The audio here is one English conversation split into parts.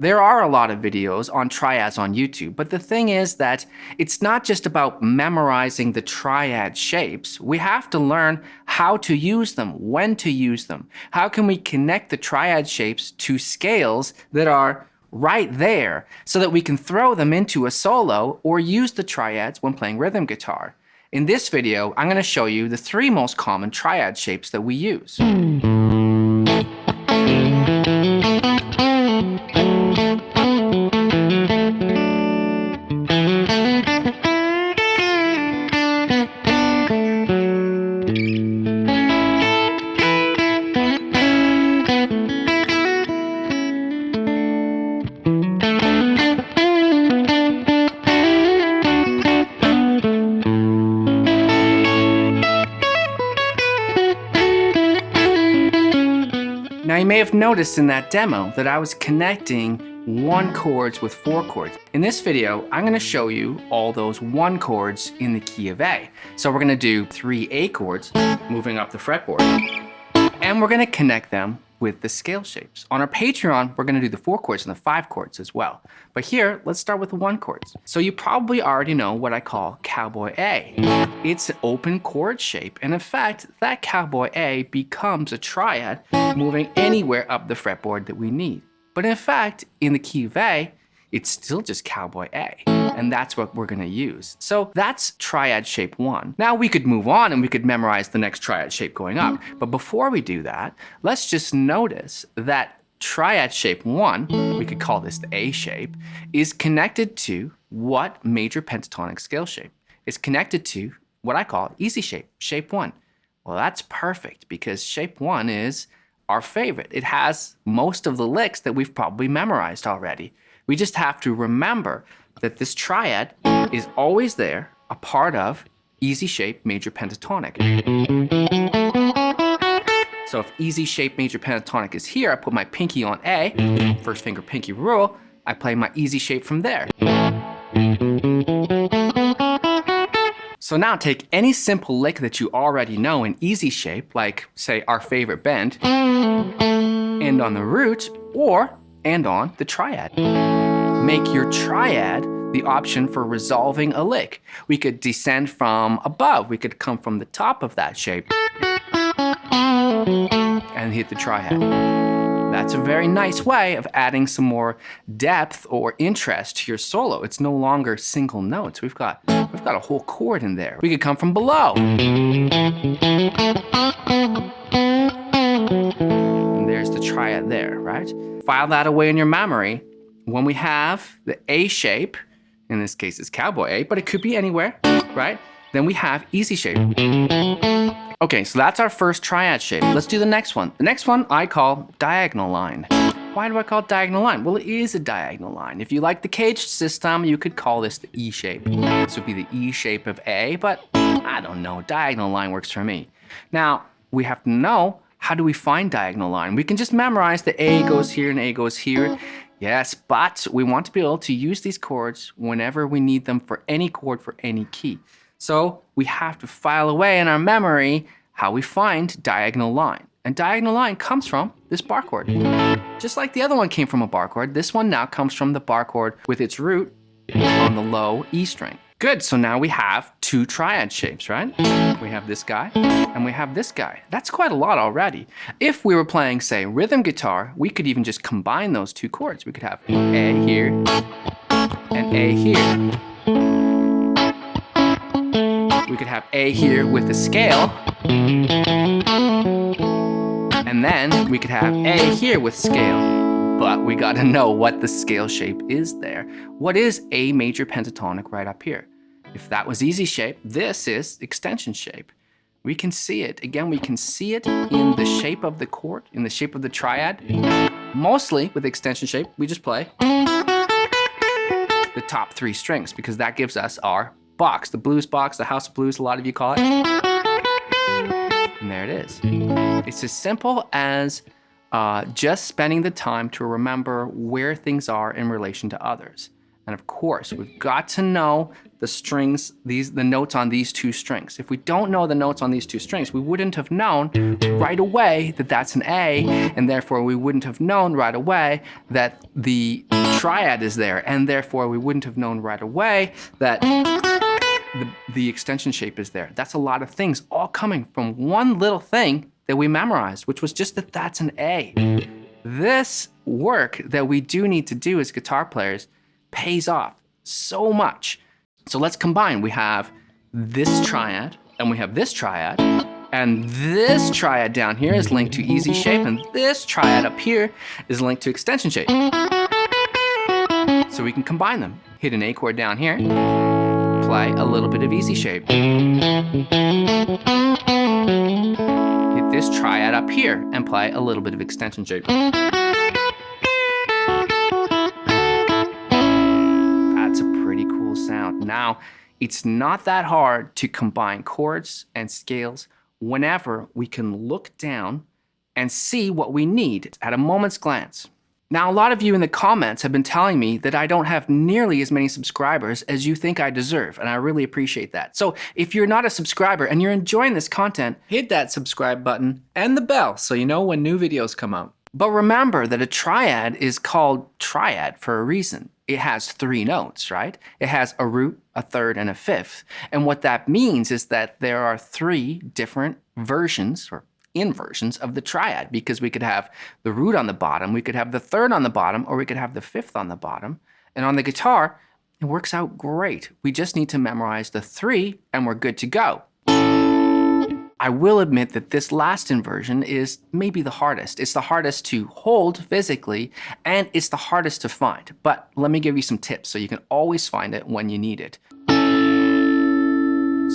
There are a lot of videos on triads on YouTube, but the thing is that it's not just about memorizing the triad shapes. We have to learn how to use them, when to use them. How can we connect the triad shapes to scales that are right there so that we can throw them into a solo or use the triads when playing rhythm guitar? In this video, I'm going to show you the 3 most common triad shapes that we use. Now you may have noticed in that demo that I was connecting 1 chords with 4 chords. In this video, I'm going to show you all those 1 chords in the key of A. So we're going to do 3 A chords moving up the fretboard, and we're going to connect them with the scale shapes. On our Patreon, we're going to do the 4 chords and the 5 chords as well. But here, let's start with the 1 chords. So you probably already know what I call cowboy A. It's an open chord shape, and in fact, that cowboy A becomes a triad moving anywhere up the fretboard that we need. But in fact, in the key of A, it's still just cowboy A, and that's what we're going to use. So that's triad shape 1. Now we could move on and we could memorize the next triad shape going up. But before we do that, let's just notice that triad shape 1, we could call this the A shape, is connected to what major pentatonic scale shape? It's connected to what I call easy shape, shape 1. Well, that's perfect because shape 1 is our favorite. It has most of the licks that we've probably memorized already. We just have to remember that this triad is always there, a part of easy shape major pentatonic. So if easy shape major pentatonic is here, I put my pinky on A, first finger pinky rule, I play my easy shape from there. So now take any simple lick that you already know in easy shape, like say our favorite bend, and on the root, or and on the triad. Make your triad the option for resolving a lick. We could descend from above. We could come from the top of that shape and hit the triad. That's a very nice way of adding some more depth or interest to your solo. It's no longer single notes. We've got a whole chord in there. We could come from below. And there's the triad there, right? File that away in your memory. When we have the A shape, in this case it's cowboy A, but it could be anywhere, right? Then we have easy shape. Okay, so that's our first triad shape. Let's do the next one. The next one I call diagonal line. Why do I call it diagonal line? Well, it is a diagonal line. If you like the caged system, you could call this the E shape. This would be the E shape of A, but I don't know, diagonal line works for me. Now, we have to know, how do we find diagonal line? We can just memorize the A goes here and A goes here. Yes, but we want to be able to use these chords whenever we need them for any chord for any key. So we have to file away in our memory how we find diagonal line. And diagonal line comes from this bar chord. Just like the other one came from a bar chord, this one now comes from the bar chord with its root on the low E string. Good, so now we have 2 triad shapes, right? We have this guy and we have this guy. That's quite a lot already. If we were playing, say, rhythm guitar, we could even just combine those 2 chords. We could have A here and A here. We could have A here with a scale, and then we could have A here with scale. But we gotta know what the scale shape is there. What is A major pentatonic right up here? If that was easy shape, this is extension shape. We can see it. Again, we can see it in the shape of the chord, in the shape of the triad. Mostly with extension shape, we just play the top 3 strings because that gives us our box, the blues box, the house of blues, a lot of you call it. And there it is. It's as simple as just spending the time to remember where things are in relation to others. And of course, we've got to know the strings, the notes on these two strings. If we don't know the notes on these two strings, we wouldn't have known right away that that's an A, and therefore we wouldn't have known right away that the triad is there, and therefore we wouldn't have known right away that the extension shape is there. That's a lot of things all coming from one little thing that we memorized, which was just that that's an A. This work that we do need to do as guitar players pays off so much. So let's combine. We have this triad and we have this triad, and this triad down here is linked to easy shape, and this triad up here is linked to extension shape. So we can combine them. Hit an A chord down here, play a little bit of easy shape. Hit this triad up here and play a little bit of extension shape. That's a pretty cool sound. Now, it's not that hard to combine chords and scales whenever we can look down and see what we need at a moment's glance. Now, a lot of you in the comments have been telling me that I don't have nearly as many subscribers as you think I deserve, and I really appreciate that. So if you're not a subscriber and you're enjoying this content, hit that subscribe button and the bell so you know when new videos come out. But remember that a triad is called triad for a reason. It has 3 notes, right? It has a root, a third, and a fifth. And what that means is that there are 3 different versions or inversions of the triad, because we could have the root on the bottom, we could have the third on the bottom, or we could have the fifth on the bottom. And on the guitar, it works out great. We just need to memorize the 3 and we're good to go. I will admit that this last inversion is maybe the hardest. It's the hardest to hold physically, and it's the hardest to find. But let me give you some tips so you can always find it when you need it.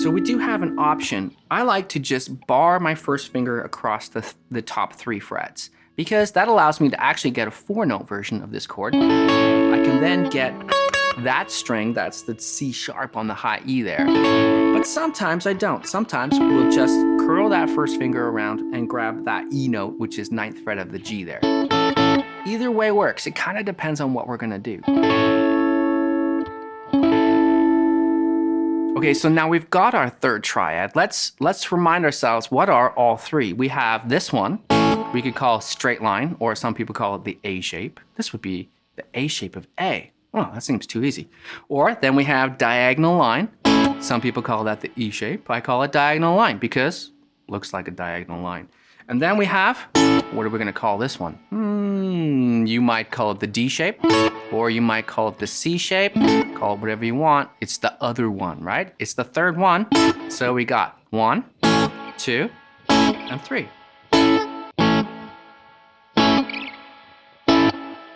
So we do have an option. I like to just bar my first finger across the top 3 frets, because that allows me to actually get a 4-note version of this chord. I can then get that string, that's the C sharp on the high E there. But sometimes I don't. Sometimes we'll just curl that first finger around and grab that E note, which is 9th fret of the G there. Either way works. It kind of depends on what we're gonna do. Okay, so now we've got our 3rd triad. Let's remind ourselves, what are all 3? We have this one, we could call straight line, or some people call it the A shape. This would be the A shape of A. Oh, that seems too easy. Or then we have diagonal line. Some people call that the E shape. I call it diagonal line because it looks like a diagonal line. And then we have, what are we gonna call this one? You might call it the D shape, or you might call it the C shape. Call it whatever you want. It's the other one, right? It's the 3rd one. So we got 1, 2, and 3.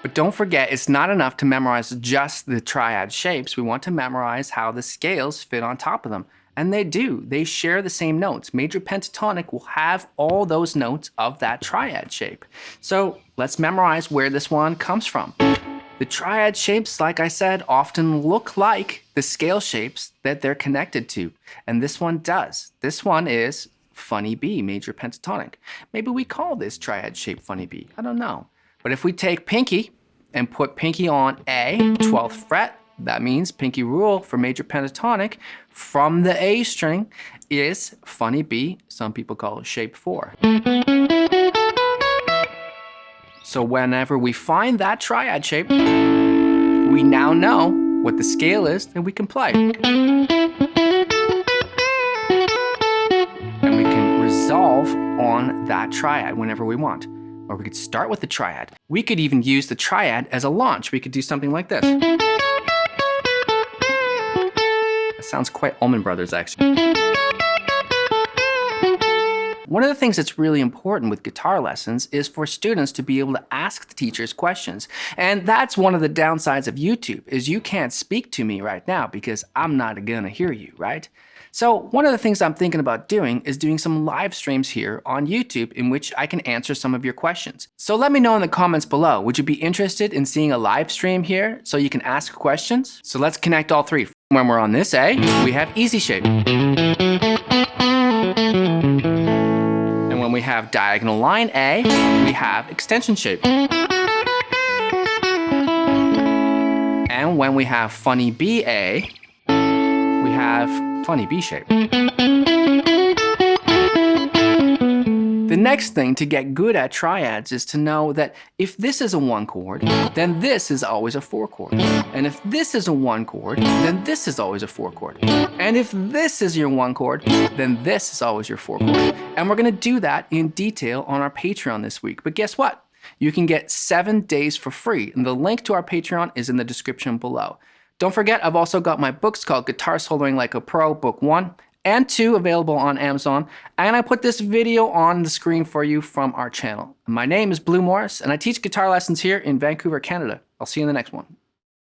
But don't forget, it's not enough to memorize just the triad shapes. We want to memorize how the scales fit on top of them. And they do. They share the same notes. Major Pentatonic will have all those notes of that triad shape. So let's memorize where this one comes from. The triad shapes, like I said, often look like the scale shapes that they're connected to. And this one does. This one is funny B, major pentatonic. Maybe we call this triad shape funny B. I don't know. But if we take pinky and put pinky on A, 12th fret, that means pinky rule for major pentatonic from the A string is funny B. Some people call it shape 4. So whenever we find that triad shape, we now know what the scale is and we can play. And we can resolve on that triad whenever we want. Or we could start with the triad. We could even use the triad as a launch. We could do something like this. That sounds quite Allman Brothers, actually. One of the things that's really important with guitar lessons is for students to be able to ask the teachers questions. And that's one of the downsides of YouTube, is you can't speak to me right now because I'm not gonna hear you, right? So one of the things I'm thinking about doing is doing some live streams here on YouTube in which I can answer some of your questions. So let me know in the comments below, would you be interested in seeing a live stream here so you can ask questions? So let's connect all 3. When we're on this A, we have easy shape. And when we have diagonal line A, we have extension shape. And when we have funny BA, we have funny B shape. The next thing to get good at triads is to know that if this is a 1 chord, then this is always a 4 chord. And if this is a 1 chord, then this is always a 4 chord. And if this is your 1 chord, then this is always your 4 chord. And we're gonna do that in detail on our Patreon this week. But guess what? You can get 7 days for free. And the link to our Patreon is in the description below. Don't forget, I've also got my books called Guitar Soloing Like a Pro, Book 1 and 2 available on Amazon. And I put this video on the screen for you from our channel. My name is Blue Morris, and I teach guitar lessons here in Vancouver, Canada. I'll see you in the next one.